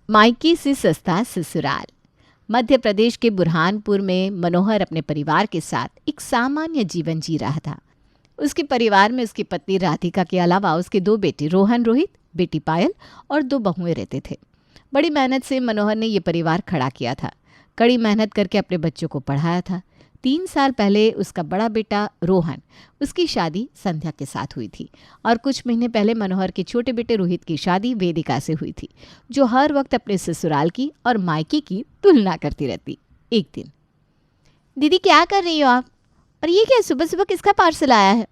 मायके से सस्ता ससुराल। मध्य प्रदेश के बुरहानपुर में मनोहर अपने परिवार के साथ एक सामान्य जीवन जी रहा था। उसके परिवार में उसकी पत्नी राधिका के अलावा उसके 2 बेटे रोहन रोहित, बेटी पायल और 2 बहुएं रहते थे। बड़ी मेहनत से मनोहर ने ये परिवार खड़ा किया था। कड़ी मेहनत करके अपने बच्चों को पढ़ाया था। 3 साल पहले उसका बड़ा बेटा रोहन, उसकी शादी संध्या के साथ हुई थी और कुछ महीने पहले मनोहर के छोटे बेटे रोहित की शादी वेदिका से हुई थी, जो हर वक्त अपने ससुराल की और मायके की तुलना करती रहती। एक दिन, दीदी क्या कर रही हो आप? और ये क्या सुबह सुबह किसका पार्सल आया है?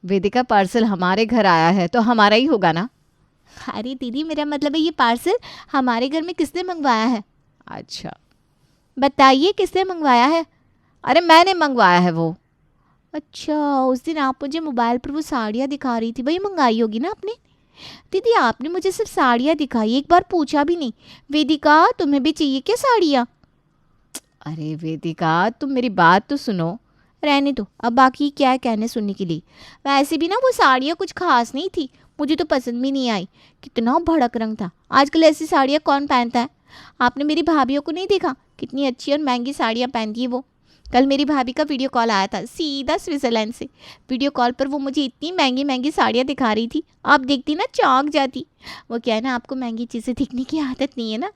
वेदिका, पार्सल हमारे घर आया है तो हमारा ही होगा ना। अरे दीदी, मेरा मतलब है ये पार्सल हमारे घर में किसने मंगवाया है? अच्छा बताइए, किसने मंगवाया है? अरे मैंने मंगवाया है वो। अच्छा, उस दिन आप मुझे मोबाइल पर वो साड़ियाँ दिखा रही थी, वही मंगाई होगी ना आपने? दीदी, आपने मुझे सिर्फ साड़ियाँ दिखाई, एक बार पूछा भी नहीं, वेदिका तुम्हें भी चाहिए क्या साड़ियाँ? अरे वेदिका, तुम मेरी बात तो सुनो। रहने दो, अब बाकी क्या है कहने सुनने के लिए। वैसे भी ना वो साड़ियाँ कुछ खास नहीं थी, मुझे तो पसंद भी नहीं आई। कितना भड़क रंग था, आजकल ऐसी साड़ियाँ कौन पहनता है? आपने मेरी भाभीियों को नहीं देखा, कितनी अच्छी और महंगी साड़ियाँ पहनती है वो। कल मेरी भाभी का वीडियो कॉल आया था सीधा स्विट्ज़रलैंड से। वीडियो कॉल पर वो मुझे इतनी महंगी महंगी साड़ियाँ दिखा रही थी, आप देखती ना चौंक जाती। वो क्या है ना, आपको महंगी चीज़ें दिखने की आदत नहीं है ना।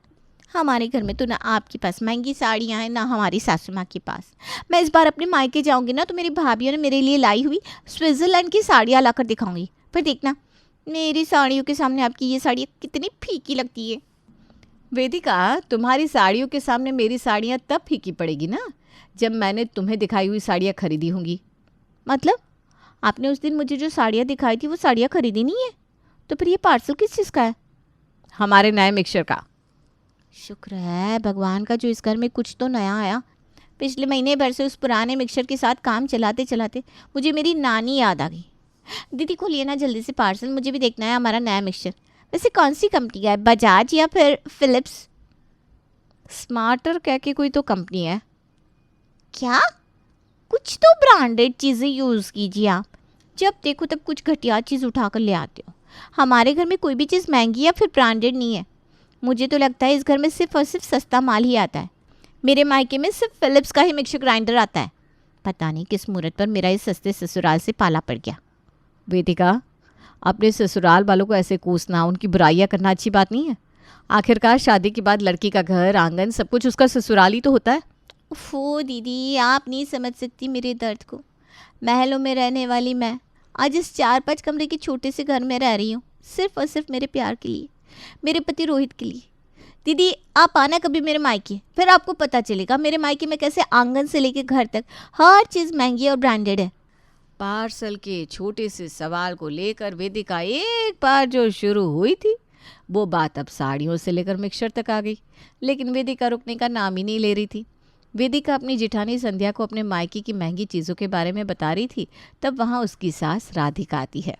हमारे घर में तो ना आपके पास महंगी साड़ियाँ हैं ना हमारी सासू माँ के पास। मैं इस बार अपने मायके जाऊँगी ना तो मेरी भाभीयों ने मेरे लिए लाई हुई स्विट्ज़रलैंड की साड़ियाँ लाकर दिखाऊंगी, फिर देखना मेरी साड़ियों के सामने आपकी ये साड़ियाँ कितनी फीकी लगती है। वेदिका, तुम्हारी साड़ियों के सामने मेरी साड़ियाँ तब फीकी पड़ेगी ना जब मैंने तुम्हें दिखाई हुई साड़ियाँ खरीदी होंगी। मतलब आपने उस दिन मुझे जो साड़ियाँ दिखाई थी वो साड़ियाँ खरीदी नहीं है? तो फिर ये पार्सल किस चीज़ का है? हमारे नए मिक्सचर का। शुक्र है भगवान का जो इस घर में कुछ तो नया आया। पिछले महीने भर से उस पुराने मिक्सचर के साथ काम चलाते चलाते मुझे मेरी नानी याद आ गई। दीदी खोलिए ना जल्दी से पार्सल, मुझे भी देखना है हमारा नया मिक्सचर। वैसे कौन सी कंपनी का है, बजाज या फिर फिलिप्स? स्मार्टर कह के कोई तो कंपनी है। क्या? कुछ तो ब्रांडेड चीज़ें यूज़ कीजिए आप, जब देखो तब कुछ घटिया चीज़ उठा कर ले आते हो। हमारे घर में कोई भी चीज़ महंगी या फिर ब्रांडेड नहीं है। मुझे तो लगता है इस घर में सिर्फ और सिर्फ सस्ता माल ही आता है। मेरे मायके में सिर्फ फिलिप्स का ही मिक्सर ग्राइंडर आता है। पता नहीं किस मुहूर्त पर मेरा इस सस्ते ससुराल से पाला पड़ गया। वेदिका, अपने ससुराल वालों को ऐसे कोसना, उनकी बुराइयां करना अच्छी बात नहीं है। आखिरकार शादी के बाद लड़की का घर आंगन सब कुछ उसका ससुराल ही तो होता है। ओफो दीदी, आप नहीं समझ सकती मेरे दर्द को। महलों में रहने वाली मैं आज इस 4-5 कमरे के छोटे से घर में रह रही हूँ, सिर्फ और सिर्फ मेरे प्यार के लिए, मेरे पति रोहित के लिए। दीदी आप आना कभी मेरे मायके, फिर आपको पता चलेगा मेरे मायके में कैसे आंगन से लेकर घर तक हर चीज़ महंगी और ब्रांडेड है। पार्सल के छोटे से सवाल को लेकर वेदिका एक बार जो शुरू हुई थी वो बात अब साड़ियों से लेकर मिक्सचर तक आ गई, लेकिन वेदिका रुकने का नाम ही नहीं ले रही थी। वेदिका अपनी जिठानी संध्या को अपने मायके की महंगी चीज़ों के बारे में बता रही थी, तब वहाँ उसकी सास राधिका आती है।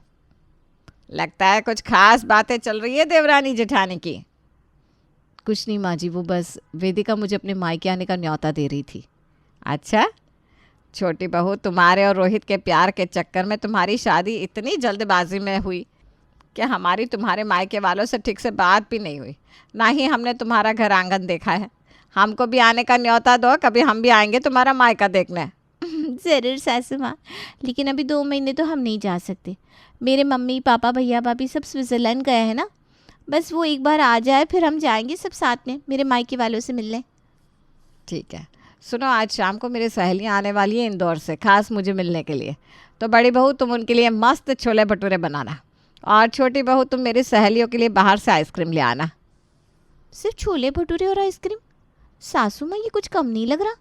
लगता है कुछ खास बातें चल रही है देवरानी जेठानी की। कुछ नहीं माँ जी, वो बस वेदिका मुझे अपने मायके आने का न्योता दे रही थी। अच्छा, छोटी बहू, तुम्हारे और रोहित के प्यार के चक्कर में तुम्हारी शादी इतनी जल्दबाजी में हुई कि हमारी तुम्हारे मायके वालों से ठीक से बात भी नहीं हुई, ना ही हमने तुम्हारा घर आंगन देखा है। हमको भी आने का न्योता दो, कभी हम भी आएंगे तुम्हारा मायका देखने। ज़रूर सासू माँ, लेकिन अभी 2 महीने तो हम नहीं जा सकते। मेरे मम्मी पापा भैया भाभी सब स्विट्ज़रलैंड गए हैं ना, बस वो एक बार आ जाए फिर हम जाएंगे सब साथ में मेरे मायके वालों से मिलने। ठीक है, सुनो, आज शाम को मेरी सहेलियाँ आने वाली हैं इंदौर से, खास मुझे मिलने के लिए। तो बड़ी बहू तुम उनके लिए मस्त छोले भटूरे बनाना, और छोटी बहू तुम मेरी सहेलियों के लिए बाहर से आइसक्रीम ले आना। सिर्फ छोले भटूरे और आइसक्रीम? सासू माँ, ये कुछ कम नहीं लग रहा।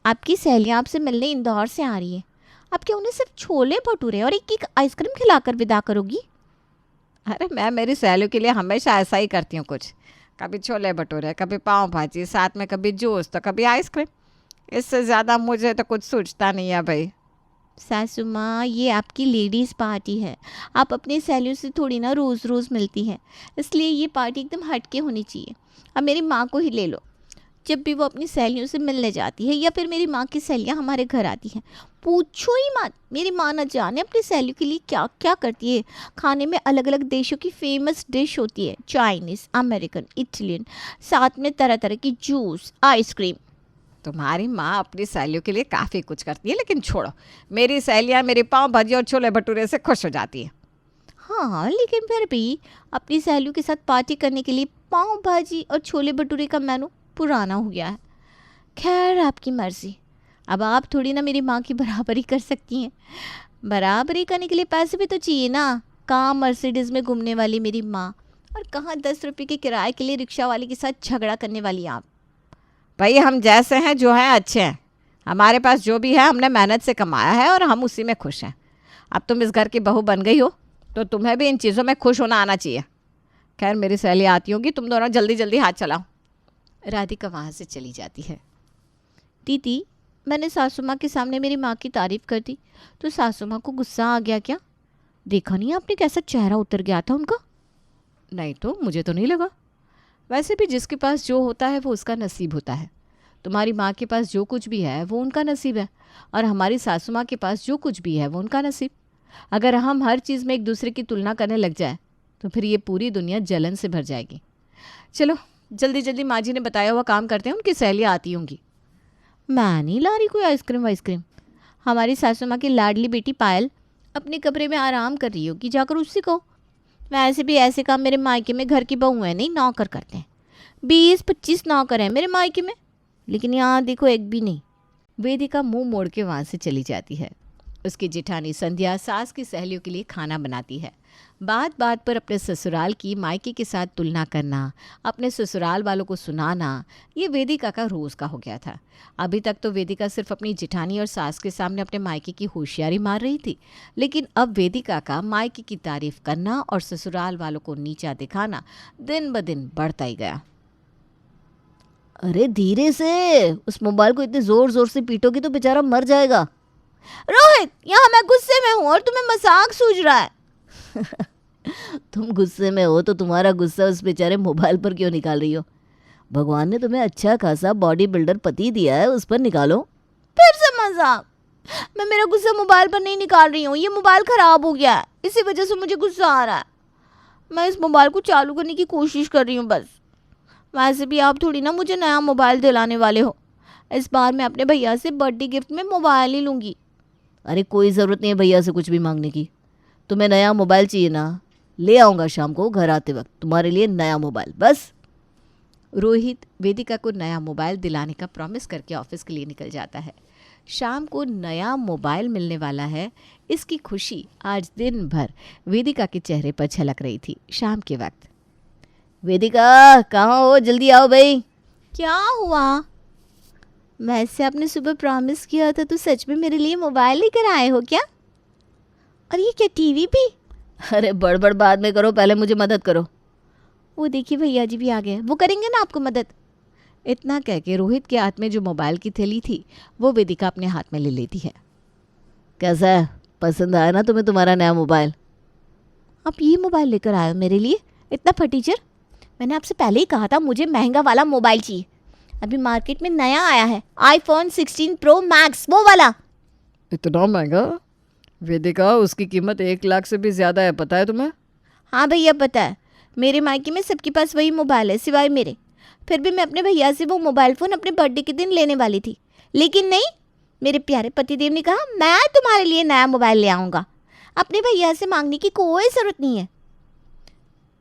आपकी सहेलियाँ आपसे मिलने इंदौर से आ रही है, आप क्या उन्हें सिर्फ छोले भटूरे और एक एक आइसक्रीम खिलाकर विदा करोगी? अरे मैं मेरी सहेलियों के लिए हमेशा ऐसा ही करती हूँ, कुछ कभी छोले भटूरे, कभी पाव भाजी, साथ में कभी जूस तो कभी आइसक्रीम। इससे ज़्यादा मुझे तो कुछ सूझता नहीं है भाई। सासू माँ, ये आपकी लेडीज़ पार्टी है, आप अपनी सहेलियों से थोड़ी ना रोज़ रोज़ मिलती हैं, इसलिए ये पार्टी एकदम हटके होनी चाहिए। अब मेरी माँ को ही ले लो, जब भी वो अपनी सहेलियों से मिलने जाती है या फिर मेरी माँ की सहेलियाँ हमारे घर आती हैं, पूछो ही मत, मेरी माँ न जाने अपनी सहेलियों के लिए क्या क्या करती है। खाने में अलग अलग देशों की फेमस डिश होती है, चाइनीज़, अमेरिकन, इटालियन, साथ में तरह तरह की जूस, आइसक्रीम। तुम्हारी माँ अपनी सहेलियों के लिए काफ़ी कुछ करती है, लेकिन छोड़ो, मेरी सहेलियाँ मेरी पाव भाजी और छोले भटूरे से खुश हो जाती है। हाँ, लेकिन फिर भी अपनी सहेलियों के साथ पार्टी करने के लिए पाव भाजी और छोले भटूरे का मेनू पुराना हो गया है। खैर, आपकी मर्ज़ी। अब आप थोड़ी ना मेरी माँ की बराबरी कर सकती हैं। बराबरी करने के लिए पैसे भी तो चाहिए ना। कहाँ मर्सिडीज़ में घूमने वाली मेरी माँ, और कहाँ 10 रुपये के किराए के लिए रिक्शा वाले के साथ झगड़ा करने वाली आप। भाई, हम जैसे हैं जो हैं अच्छे हैं। हमारे पास जो भी है हमने मेहनत से कमाया है और हम उसी में खुश हैं। अब तुम इस घर की बहू बन गई हो तो तुम्हें भी इन चीज़ों में खुश होना आना चाहिए। खैर, मेरी सहेली आती होगी, तुम दोनों जल्दी जल्दी हाथ चलाओ। राधिका वहाँ से चली जाती है। दीदी, मैंने सासू माँ के सामने मेरी माँ की तारीफ़ कर दी तो सासू माँ को गुस्सा आ गया क्या? देखा नहीं आपने कैसा चेहरा उतर गया था उनका? नहीं तो, मुझे तो नहीं लगा। वैसे भी जिसके पास जो होता है वो उसका नसीब होता है। तुम्हारी माँ के पास जो कुछ भी है वो उनका नसीब है, और हमारी सासू माँ के पास जो कुछ भी है वो उनका नसीब। अगर हम हर चीज़ में एक दूसरे की तुलना करने लग जाए तो फिर ये पूरी दुनिया जलन से भर जाएगी। चलो जल्दी जल्दी माँ जी ने बताया हुआ काम करते हैं, उनकी सहेलियाँ आती होंगी। मैं नहीं ला रही कोई आइसक्रीम वाइसक्रीम। हमारी सासू माँ की लाडली बेटी पायल अपने कमरे में आराम कर रही होगी, जाकर उससे कहो। वैसे भी ऐसे काम मेरे मायके में घर की बहू है नहीं, नौकर करते हैं। 20-25 नौकर हैं मेरे मायके में, लेकिन यहाँ देखो एक भी नहीं। वेदिका मुंह मोड़ के वहाँ से चली जाती है। उसकी जेठानी संध्या सास की सहेलियों के लिए खाना बनाती है। बात बात पर अपने ससुराल की मायके के साथ तुलना करना, अपने ससुराल वालों को सुनाना, ये वेदिका का रोज़ का हो गया था। अभी तक तो वेदिका सिर्फ अपनी जेठानी और सास के सामने अपने मायके की होशियारी मार रही थी, लेकिन अब वेदिका का मायके की तारीफ करना और ससुराल वालों को नीचा दिखाना दिन ब दिन बढ़ता ही गया। अरे धीरे से, उस मोबाइल को इतने जोर जोर से पीटोगी तो बेचारा मर जाएगा। रोहित, यहाँ मैं गुस्से में हूँ और तुम्हें मजाक सूझ रहा है। तुम गुस्से में हो तो तुम्हारा गुस्सा उस बेचारे मोबाइल पर क्यों निकाल रही हो? भगवान ने तुम्हें अच्छा खासा बॉडी बिल्डर पति दिया है, उस पर निकालो। फिर से मजाक? मैं मेरा गुस्सा मोबाइल पर नहीं निकाल रही हूँ, ये मोबाइल ख़राब हो गया है, इसी वजह से मुझे गुस्सा आ रहा है। मैं इस मोबाइल को चालू करने की कोशिश कर रही हूँ बस। वैसे भी आप थोड़ी ना मुझे नया मोबाइल दिलाने वाले हो। इस बार मैं अपने भैया से बर्थडे गिफ्ट में मोबाइल ही लूँगी। अरे कोई ज़रूरत नहीं है भैया से कुछ भी मांगने की। तुम्हें नया मोबाइल चाहिए ना, ले आऊँगा शाम को घर आते वक्त तुम्हारे लिए नया मोबाइल, बस। रोहित वेदिका को नया मोबाइल दिलाने का प्रॉमिस करके ऑफिस के लिए निकल जाता है। शाम को नया मोबाइल मिलने वाला है, इसकी खुशी आज दिन भर वेदिका के चेहरे पर झलक रही थी। शाम के वक्त, वेदिका कहाँ हो, जल्दी आओ भाई। क्या हुआ? वैसे आपने सुबह प्रॉमिस किया था तो सच में मेरे लिए मोबाइल लेकर आए हो क्या? और ये क्या, टीवी भी? अरे बड़बड़ बाद में करो, पहले मुझे मदद करो। वो देखिए भैया जी भी आ गए, वो करेंगे ना आपको मदद। इतना कह के रोहित के हाथ में जो मोबाइल की थैली थी वो वेदिका अपने हाथ में ले लेती है। कैसा है, पसंद आया ना तुम्हें तुम्हारा नया मोबाइल? आप ये मोबाइल लेकर आए हो मेरे लिए, इतना फटीचर? मैंने आपसे पहले ही कहा था मुझे महंगा वाला मोबाइल चाहिए। अभी मार्केट में नया आया है iPhone 16 Pro Max, वो वाला। इतना महंगा? वेदिका, उसकी कीमत 1 लाख से भी ज़्यादा है, पता है तुम्हें? हाँ भैया पता है, मेरे मायके में सबके पास वही मोबाइल है सिवाय मेरे। फिर भी मैं अपने भैया से वो मोबाइल फ़ोन अपने बर्थडे के दिन लेने वाली थी, लेकिन नहीं, मेरे प्यारे पतिदेव ने कहा मैं तुम्हारे लिए नया मोबाइल ले आऊँगा। अपने भैया से मांगने की कोई ज़रूरत नहीं है।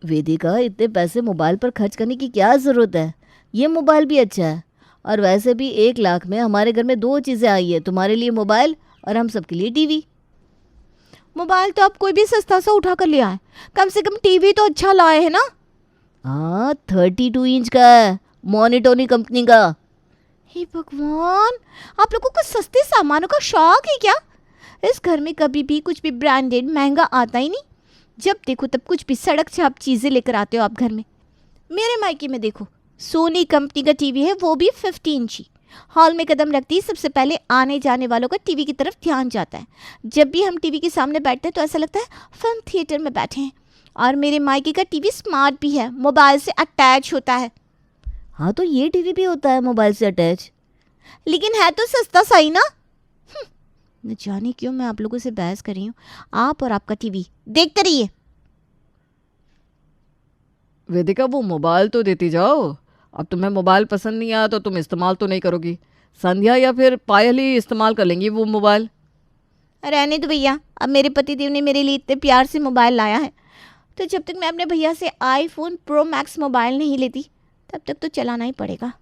वेदिका, इतने पैसे मोबाइल पर खर्च करने की क्या ज़रूरत है? ये मोबाइल भी अच्छा है, और वैसे भी 1 लाख में हमारे घर में 2 चीज़ें आई है, तुम्हारे लिए मोबाइल और हम सबके लिए टीवी। मोबाइल तो आप कोई भी सस्ता सा उठा कर ले आए, कम से कम टीवी तो अच्छा लाए है ना। हाँ, 32 इंच का है, मोनिटोनी कंपनी का। हे भगवान, आप लोगों को सस्ते सामानों का शौक है क्या? इस घर में कभी भी कुछ भी ब्रांडेड महंगा आता ही नहीं। जब देखो तब कुछ भी सड़क छाप चीज़ें लेकर आते हो आप घर में। मेरे मायके में देखो, सोनी कंपनी का टीवी है, वो भी 50 इंची। हॉल में कदम रखती ही सबसे पहले आने जाने वालों का टीवी की तरफ ध्यान जाता है। जब भी हम टीवी के सामने बैठते हैं तो ऐसा लगता है फिल्म थिएटर में बैठे हैं। और मेरे मायके का टीवी स्मार्ट भी है, मोबाइल से अटैच होता है। हाँ, तो ये टीवी भी होता है मोबाइल से अटैच, लेकिन है तो सस्ता सही ना। न जाने क्यों मैं आप लोगों से बहस कर रही हूँ। आप और आपका टीवी देखते रहिए। वेदिका वो मोबाइल तो देती जाओ। अब तुम्हें मोबाइल पसंद नहीं आया तो तुम इस्तेमाल तो नहीं करोगी। संध्या या फिर पायल ही इस्तेमाल कर लेंगी वो मोबाइल। रहने दो भैया, अब मेरे पति देव ने मेरे लिए इतने प्यार से मोबाइल लाया है, तो जब तक मैं अपने भैया से आईफोन प्रो मैक्स मोबाइल नहीं लेती तब तक तो चलाना ही पड़ेगा।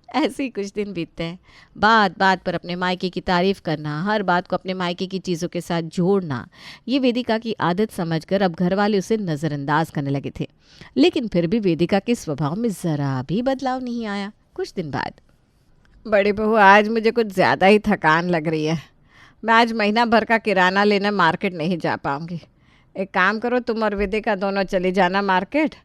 ऐसे ही कुछ दिन बीतते हैं। बात बात पर अपने मायके की तारीफ करना, हर बात को अपने मायके की चीज़ों के साथ जोड़ना, ये वेदिका की आदत समझकर अब घर वाले उसे नज़रअंदाज करने लगे थे। लेकिन फिर भी वेदिका के स्वभाव में ज़रा भी बदलाव नहीं आया। कुछ दिन बाद, बड़ी बहू आज मुझे कुछ ज़्यादा ही थकान लग रही है। मैं आज महीना भर का किराना लेने मार्केट नहीं जा पाऊँगी। एक काम करो, तुम और वेदिका दोनों चली जाना मार्केट।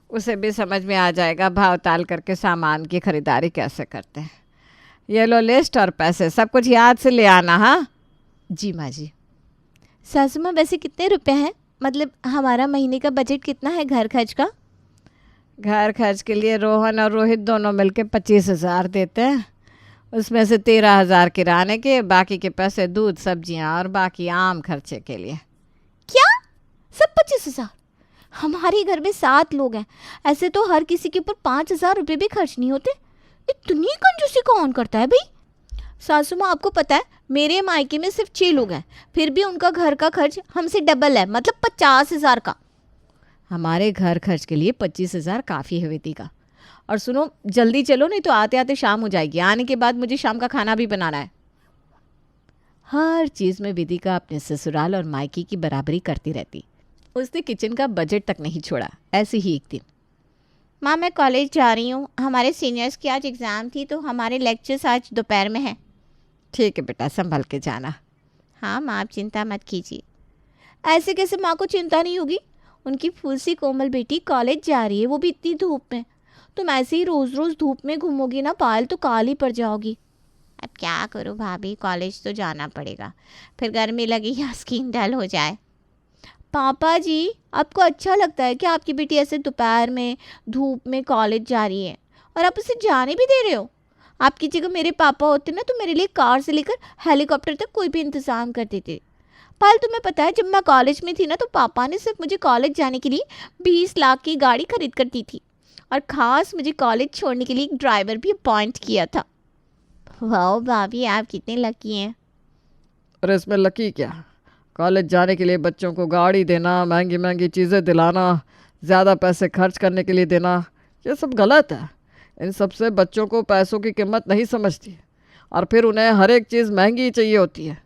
उसे भी समझ में आ जाएगा भाव ताल करके सामान की खरीदारी कैसे करते हैं। ये लो लिस्ट और पैसे, सब कुछ याद से ले आना। हाँ जी माँ जी। सासू माँ वैसे कितने रुपए हैं, मतलब हमारा महीने का बजट कितना है घर खर्च का? घर खर्च के लिए रोहन और रोहित दोनों मिलके 25,000 देते हैं। उसमें से 13,000 किराने के, बाकी के पैसे दूध सब्जियां और बाकी आम खर्चे के लिए। क्या सब 25,000? हमारे घर में 7 लोग हैं, ऐसे तो हर किसी के ऊपर 5,000 रुपये भी खर्च नहीं होते। इतनी कंजूसी कौन करता है भाई? सासू माँ आपको पता है मेरे मायके में सिर्फ 6 लोग हैं, फिर भी उनका घर का खर्च हमसे डबल है, मतलब 50,000 का। हमारे घर खर्च के लिए 25,000 काफ़ी है वेदिका। और सुनो, जल्दी चलो नहीं तो आते आते शाम हो जाएगी। आने के बाद मुझे शाम का खाना भी बनाना है। हर चीज़ में वेदिका अपने ससुराल और मायके की बराबरी करती रहती। उसने किचन का बजट तक नहीं छोड़ा। ऐसे ही एक दिन, माँ मैं कॉलेज जा रही हूँ, हमारे सीनियर्स की आज एग्ज़ाम थी तो हमारे लेक्चर्स आज दोपहर में है। ठीक है बेटा, संभल के जाना। हाँ माँ आप चिंता मत कीजिए। ऐसे कैसे माँ को चिंता नहीं होगी? उनकी फूल सी कोमल बेटी कॉलेज जा रही है, वो भी इतनी धूप में। तुम ऐसे ही रोज़ रोज़ धूप में घूमोगी ना पायल तो काली पड़ जाओगी। अब क्या करूँ भाभी, कॉलेज तो जाना पड़ेगा, फिर गर्मी लगी या स्किन डल हो जाए। पापा जी आपको अच्छा लगता है कि आपकी बेटी ऐसे दोपहर में धूप में कॉलेज जा रही है और आप उसे जाने भी दे रहे हो? आपकी जगह मेरे पापा होते ना तो मेरे लिए कार से लेकर हेलीकॉप्टर तक कोई भी इंतज़ाम कर देते। पाल तुम्हें पता है जब मैं कॉलेज में थी ना तो पापा ने सिर्फ मुझे कॉलेज जाने के लिए 20 लाख की गाड़ी खरीद कर दी थी और ख़ास मुझे कॉलेज छोड़ने के लिए एक ड्राइवर भी अपॉइंट किया था। वाह भाभी आप कितने लकी हैं। अरे इसमें लकी क्या? कॉलेज जाने के लिए बच्चों को गाड़ी देना, महंगी महंगी चीज़ें दिलाना, ज़्यादा पैसे खर्च करने के लिए देना, ये सब गलत है। इन सब से बच्चों को पैसों की कीमत नहीं समझती और फिर उन्हें हर एक चीज़ महंगी चाहिए होती है।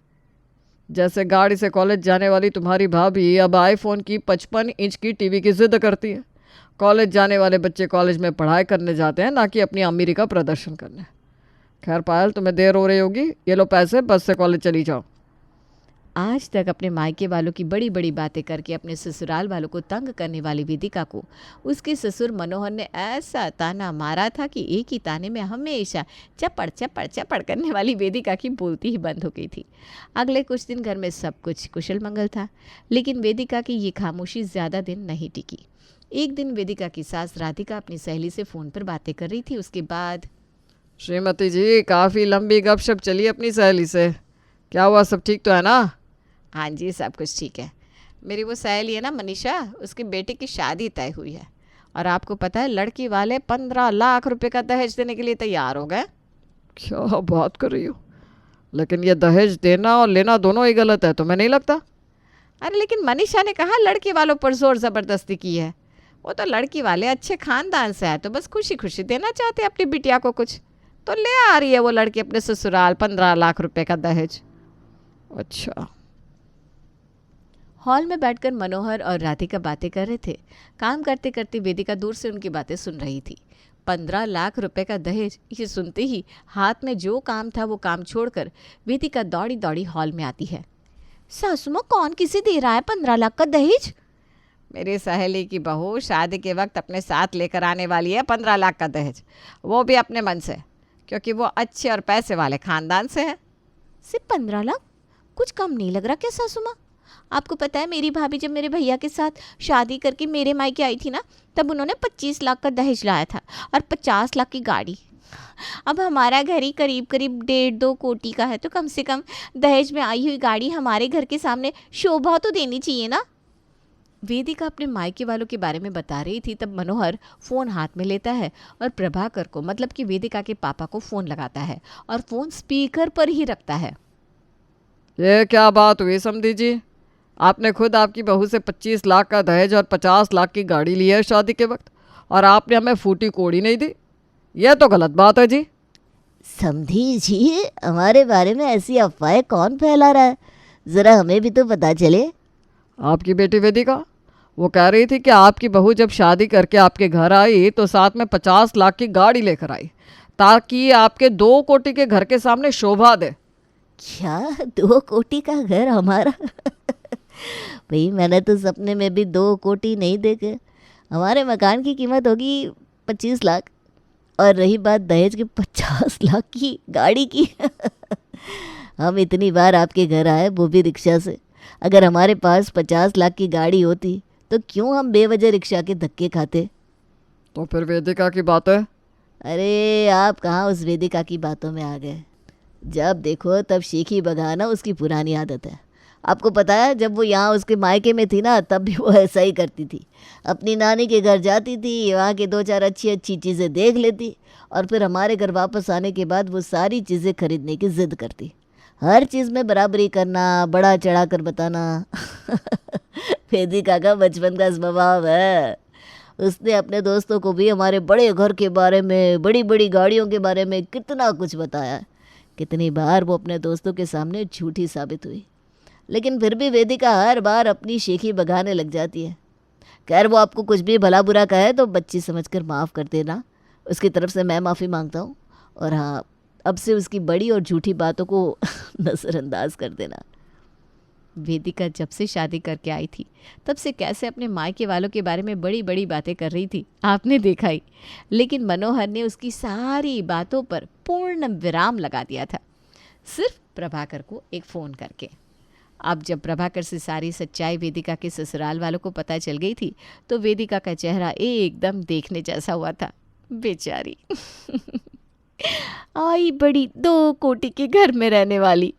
जैसे गाड़ी से कॉलेज जाने वाली तुम्हारी भाभी अब आईफोन की 55 इंच की टीवी की ज़िद करती है। कॉलेज जाने वाले बच्चे कॉलेज में पढ़ाई करने जाते हैं, ना कि अपनी अमीरी का प्रदर्शन करने। खैर पायल, तुम्हें देर हो रही होगी, ये लो पैसे, बस से कॉलेज चली जाओ। आज तक अपने मायके वालों की बड़ी बड़ी बातें करके अपने ससुराल वालों को तंग करने वाली वेदिका को उसके ससुर मनोहर ने ऐसा ताना मारा था कि एक ही ताने में हमेशा चपड़ चपड़ चपड़ करने वाली वेदिका की बोलती ही बंद हो गई थी। अगले कुछ दिन घर में सब कुछ कुशल मंगल था, लेकिन वेदिका की ये खामोशी ज़्यादा दिन नहीं टिकी। एक दिन वेदिका की सास राधिका अपनी सहेली से फ़ोन पर बातें कर रही थी। उसके बाद, श्रीमती जी काफ़ी लंबी गपशप चली अपनी सहेली से, क्या हुआ, सब ठीक तो है ना? हाँ जी सब कुछ ठीक है। मेरी वो सहेली है ना मनीषा, उसके बेटे की शादी तय हुई है और आपको पता है लड़की वाले 15 लाख रुपए का दहेज देने के लिए तैयार हो गए। क्या बात कर रही हो? लेकिन ये दहेज देना और लेना दोनों ही गलत है, तुम्हें नहीं लगता? अरे लेकिन मनीषा ने कहा लड़के वालों पर जोर ज़बरदस्ती की है। वो तो लड़की वाले अच्छे खानदान से है तो बस खुशी खुशी देना चाहते हैं अपनी बिटिया को कुछ, तो ले आ रही है वो लड़की अपने ससुराल 15 लाख रुपए का दहेज। अच्छा। हॉल में बैठकर मनोहर और राधिका बातें कर रहे थे। काम करते करते वेदिका दूर से उनकी बातें सुन रही थी। 15 लाख रुपए का दहेज, ये सुनते ही हाथ में जो काम था वो काम छोड़कर वेदिका दौड़ी दौड़ी हॉल में आती है। सासू माँ कौन किसे दे रहा है 15 लाख का दहेज? मेरी सहेली की बहू शादी के वक्त अपने साथ लेकर आने वाली है 15 लाख का दहेज, वो भी अपने मन से, क्योंकि वो अच्छे और पैसे वाले खानदान से है। सिर्फ 15 लाख? कुछ कम नहीं लग रहा क्या सासू माँ? आपको पता है मेरी भाभी जब मेरे भैया के साथ शादी करके मेरे मायके आई थी ना, तब उन्होंने 25 लाख का दहेज लाया था और 50 लाख की गाड़ी। अब हमारा घर ही करीब करीब 1.5-2 कोटी का है, तो कम से कम दहेज में आई हुई गाड़ी हमारे घर के सामने शोभा तो देनी चाहिए ना। वेदिका अपने मायके वालों के बारे में बता रही थी, तब मनोहर फ़ोन हाथ में लेता है और प्रभाकर को, मतलब कि वेदिका के पापा को फ़ोन लगाता है और फ़ोन स्पीकर पर ही रखता है। ये क्या बात हुई समधी जी? आपने खुद आपकी बहू से 25 लाख का दहेज और 50 लाख की गाड़ी ली है शादी के वक्त, और आपने हमें फूटी कोड़ी नहीं दी। यह तो गलत बात है जी। समधी जी, हमारे बारे में ऐसी अफवाहें कौन फैला रहा है? ज़रा हमें भी तो पता चले। आपकी बेटी वेदिका, वो कह रही थी कि आपकी बहू जब शादी करके आपके घर आई तो साथ में 50 लाख की गाड़ी लेकर आई, ताकि आपके 2 कोटी के घर के सामने शोभा दे। क्या 2 कोटी का घर हमारा? भाई मैंने तो सपने में भी 2 कोटी नहीं देखे। हमारे मकान की कीमत होगी 25 लाख, और रही बात दहेज के 50 लाख की गाड़ी की। हम इतनी बार आपके घर आए, वो भी रिक्शा से। अगर हमारे पास 50 लाख की गाड़ी होती तो क्यों हम बेवजह रिक्शा के धक्के खाते? तो फिर वेदिका की बात है। अरे आप कहाँ उस वेदिका की बातों में आ गए। जब देखो तब शीखी बगाना उसकी पुरानी आदत है। आपको पता है, जब वो यहाँ उसके मायके में थी ना, तब भी वो ऐसा ही करती थी। अपनी नानी के घर जाती थी, वहाँ के 2-4 अच्छी अच्छी चीज़ें देख लेती, और फिर हमारे घर वापस आने के बाद वो सारी चीज़ें खरीदने की ज़िद करती। हर चीज़ में बराबरी करना, बड़ा चढ़ा कर बताना। वेदिका का बचपन का स्वभाव है। उसने अपने दोस्तों को भी हमारे बड़े घर के बारे में, बड़ी बड़ी गाड़ियों के बारे में कितना कुछ बताया। कितनी बार वो अपने दोस्तों के सामने झूठी साबित हुई, लेकिन फिर भी वेदिका हर बार अपनी शेखी बगाने लग जाती है। खैर, वो आपको कुछ भी भला बुरा कहे तो बच्ची समझकर माफ़ कर देना। उसकी तरफ से मैं माफ़ी मांगता हूँ, और हाँ, अब से उसकी बड़ी और झूठी बातों को नज़रअंदाज कर देना। वेदिका जब से शादी करके आई थी, तब से कैसे अपने मायके वालों के बारे में बड़ी बड़ी बातें कर रही थी, आपने देखा ही। लेकिन मनोहर ने उसकी सारी बातों पर पूर्ण विराम लगा दिया था, सिर्फ प्रभाकर को एक फ़ोन करके। अब जब प्रभाकर से सारी सच्चाई वेदिका के ससुराल वालों को पता चल गई थी, तो वेदिका का चेहरा एकदम देखने जैसा हुआ था। बेचारी आई बड़ी 2 कोटी के घर में रहने वाली,